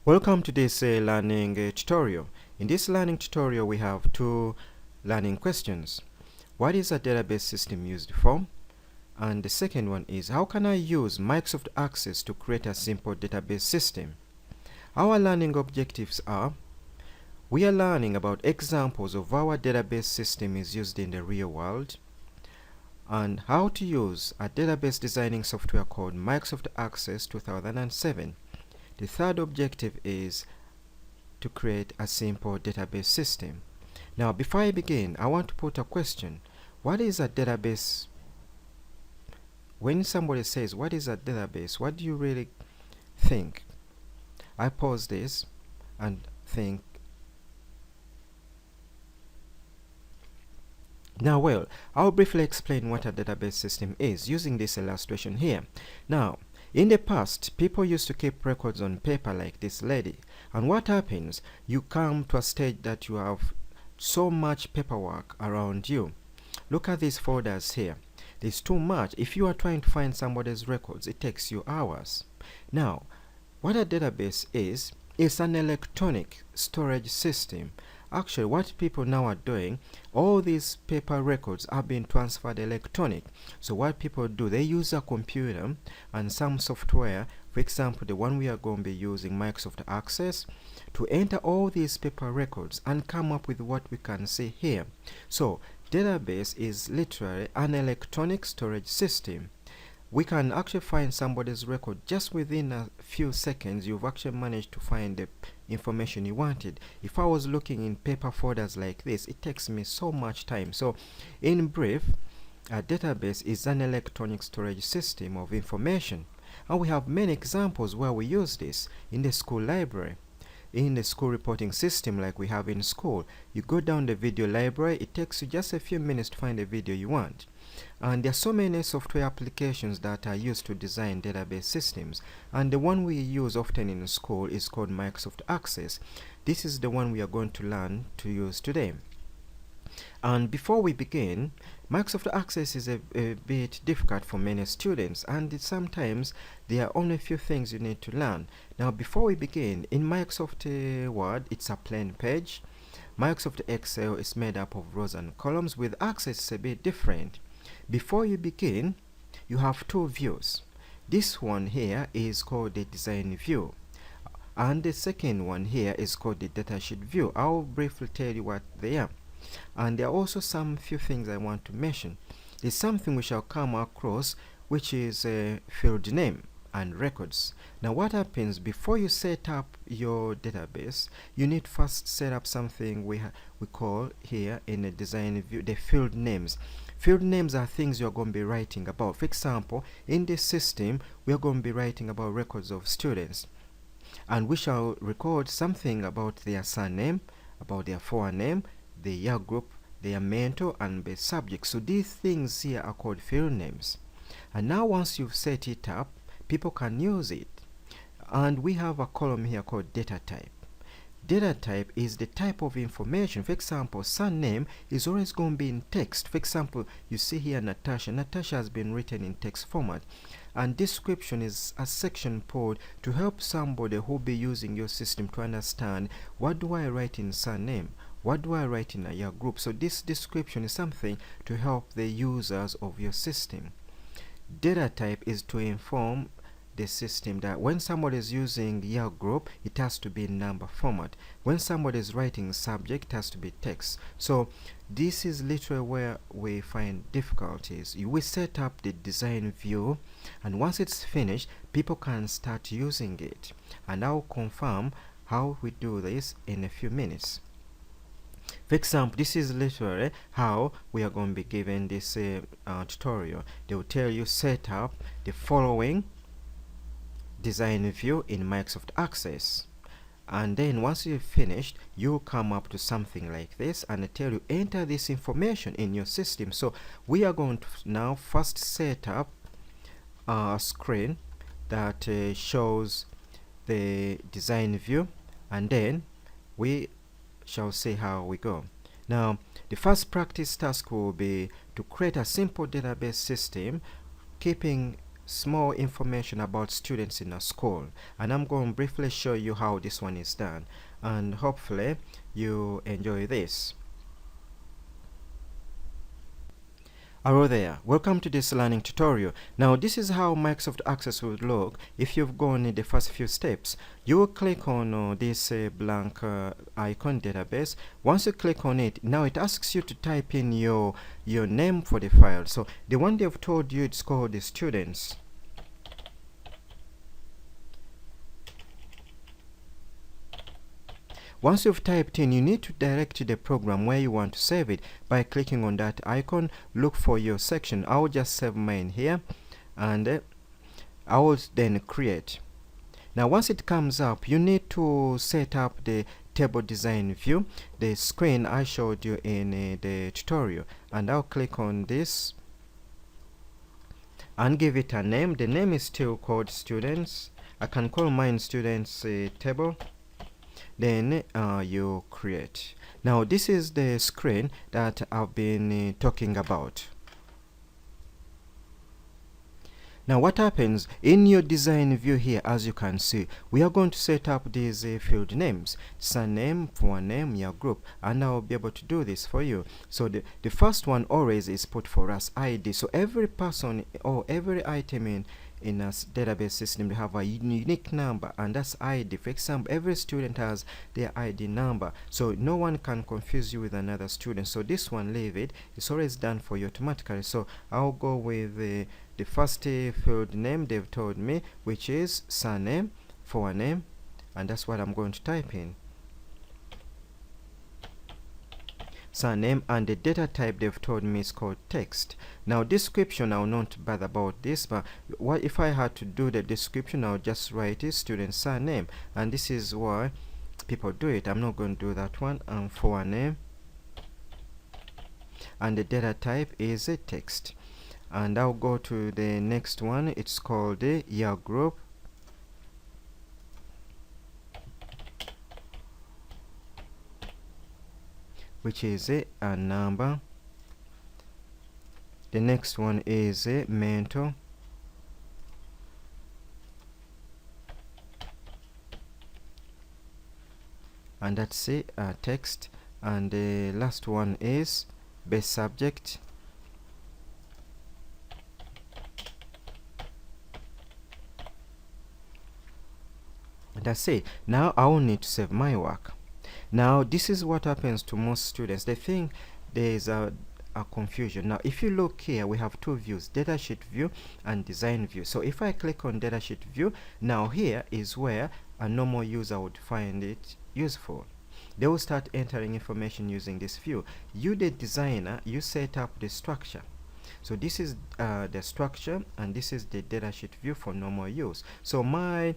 Welcome to this learning tutorial. In this learning tutorial we have two learning questions. What is a database system used for? And the second one is, how can I use Microsoft Access to create a simple database system? Our learning objectives are, we are learning about examples of how a database system is used in the real world, and how to use a database designing software called Microsoft Access 2007. The third objective is to create a simple database system. Now, before I begin, I want to put a question. What is a database? When somebody says, what is a database? What do you really think? I pause this and think. Now, well, I'll briefly explain what a database system is using this illustration here. Now, in the past, people used to keep records on paper like this lady. And what happens? You come to a stage that you have so much paperwork around you. Look at these folders here. There's too much. If you are trying to find somebody's records, it takes you hours. Now, what a database is an electronic storage system. Actually, what people now are doing, all these paper records are being transferred electronic. So what people do, they use a computer and some software, for example, the one we are going to be using, Microsoft Access, to enter all these paper records and come up with what we can see here. So database is literally an electronic storage system. We can actually find somebody's record just within a few seconds. You've actually managed to find the information you wanted. If I was looking in paper folders like this, it takes me so much time. So in brief, a database is an electronic storage system of information, and we have many examples where we use this in the school library. In the school reporting system like we have in school, you go down the video library, it takes you just a few minutes to find the video you want. And there are so many software applications that are used to design database systems, and the one we use often in school is called Microsoft Access. This is the one we are going to learn to use today. And before we begin, Microsoft Access is a bit difficult for many students, and sometimes there are only a few things you need to learn. Now, before we begin, in Microsoft Word, it's a plain page. Microsoft Excel is made up of rows and columns. With Access, it's a bit different. Before you begin, you have two views. This one here is called the design view, and the second one here is called the datasheet view. I'll briefly tell you what they are. And there are also some few things I want to mention. There's something we shall come across, which is a field name and records. Now, what happens before you set up your database? You need first set up something we call here in the design view the field names. Field names are things you're going to be writing about. For example, in this system, we are going to be writing about records of students, and we shall record something about their surname, about their forename, the year group, their mentor, and the subject. So these things here are called field names. And now once you've set it up, people can use it. And we have a column here called data type. Data type is the type of information. For example, surname is always going to be in text. For example, you see here Natasha. Natasha has been written in text format. And description is a section code to help somebody who will be using your system to understand, what do I write in surname? What do I write in a year group? So this description is something to help the users of your system. Data type is to inform the system that when somebody is using year group, it has to be in number format. When somebody is writing subject, it has to be text. So this is literally where we find difficulties. We set up the design view, and once it's finished, people can start using it. And I'll confirm how we do this in a few minutes. For example, this is literally how we are going to be given this tutorial. They will tell you set up the following design view in Microsoft Access, and then once you've finished, you come up to something like this, and they tell you enter this information in your system. So we are going to now first set up a screen that shows the design view, and then we shall see how we go. Now, the first practice task will be to create a simple database system keeping small information about students in a school, and I'm going to briefly show you how this one is done, and hopefully you enjoy this. Hello there, welcome to this learning tutorial. Now this is how Microsoft Access would look if you've gone in the first few steps. You will click on this blank icon database. Once you click on it, now it asks you to type in your name for the file. So the one they've told you, it's called the students. Once you've typed in, you need to direct the program where you want to save it by clicking on that icon. Look for your section. I'll just save mine here, and I will then create. Now once it comes up, you need to set up the table design view, the screen I showed you in the tutorial, and I'll click on this and give it a name. The name is still called students. I can call mine students table. Then you create. Now this is the screen that I've been talking about. Now what happens in your design view here, as you can see, we are going to set up these field names, surname, forename, your group, and I'll be able to do this for you. So the first one always is put for us ID. So every person or every item in a database system, they have a unique number, and that's ID. For example, every student has their ID number, so no one can confuse you with another student. So this one, leave it, it's always done for you automatically. So I'll go with the first field name they've told me, which is surname, forename, and that's what I'm going to type in. Surname, and the data type they've told me is called text. Now description, I'll not bother about this, but what if I had to do the description, I'll just write it student surname, and this is why people do it. I'm not going to do that one. And forename, and the data type is a text. And I'll go to the next one. It's called the year group, which is a number. The next one is a mentor, and that's a text. And the last one is base subject, that's it. Now I will need to save my work. Now this is what happens to most students. They think there is a confusion. Now if you look here, we have two views, datasheet view and design view. So if I click on datasheet view, now here is where a normal user would find it useful. They will start entering information using this view. You, the designer, you set up the structure. So this is the structure, and this is the datasheet view for normal use. So my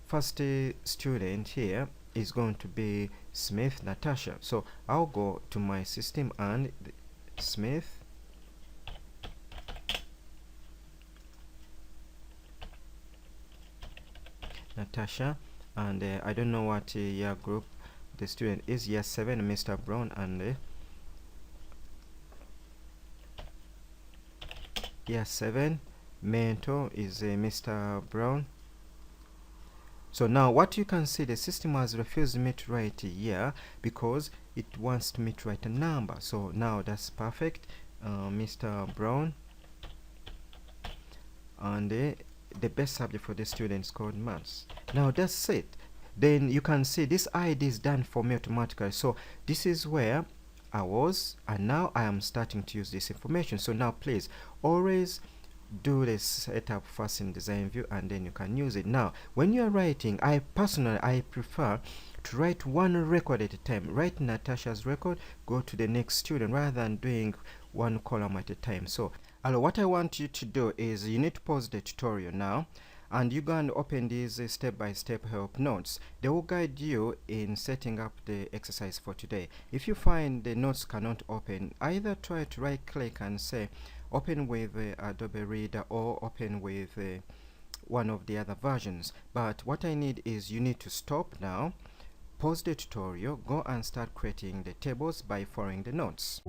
first student here is going to be Smith Natasha. So I'll go to my system and Smith, Natasha, and I don't know what year group the student is. Year 7, Mr. Brown, and year 7 mentor is Mr. Brown. So now what you can see, the system has refused me to write a year because it wants me to write a number. So now that's perfect. Mr. Brown, and the best subject for the student is called maths. Now that's it. Then you can see this ID is done for me automatically. So this is where I was, and now I am starting to use this information. So now please always do the setup first in design view, and then you can use it. Now when you are writing, I prefer to write one record at a time. Write Natasha's record, go to the next student, rather than doing one column at a time. So what I want you to do is you need to pause the tutorial now, and you go and open these step-by-step help notes. They will guide you in setting up the exercise for today. If you find the notes cannot open, either try to right click and say open with Adobe Reader, or open with one of the other versions. But what I need is you need to stop now, pause the tutorial, go and start creating the tables by following the notes.